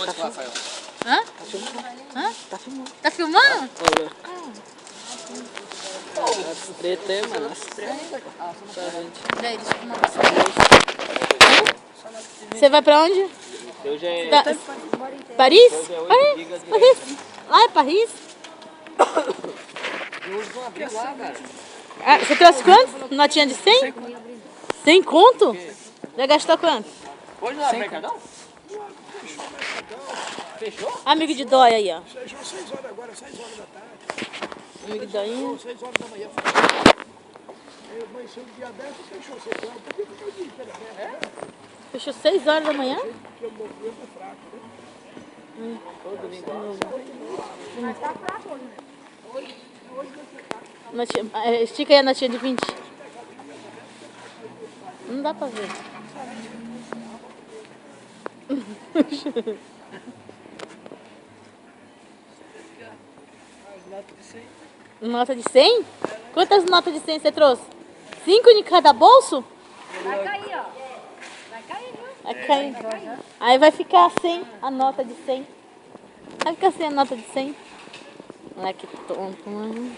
Rafael. Hã? Tá filmando. Hã? Tá filmando. Tá filmando? Olha. Essa treta é massa. Daí, deixa eu filmar você. Você vai pra onde? Eu já é... Paris? Paris? Paris? Lá é Paris? Eu uso uma briga lá, cara. Ah, você trouxe quanto? Notinha de 100? 100 conto? Já gastou quanto? Hoje não é Mercadão? Fechou? Amigo de dói aí, ó. Fechou 6 horas agora, 6 horas da tarde. Amigo de dói. 6 horas da manhã. Eu amanheci um dia dessa e fechou 6 horas. Por que ficar o dia inteiro aberto? Fechou 6 horas da manhã? Porque o movimento é fraco, né? Mas tá fraco hoje, né? Estica aí a notinha de 20. Não dá pra ver. Nota de 100? Quantas notas de 100 você trouxe? 5 de cada bolso? Vai cair, ó. Vai cair, viu? Vai cair. Aí vai ficar 100, a nota de 100. Vai ficar sem a nota de 100. Moleque tonto, mano.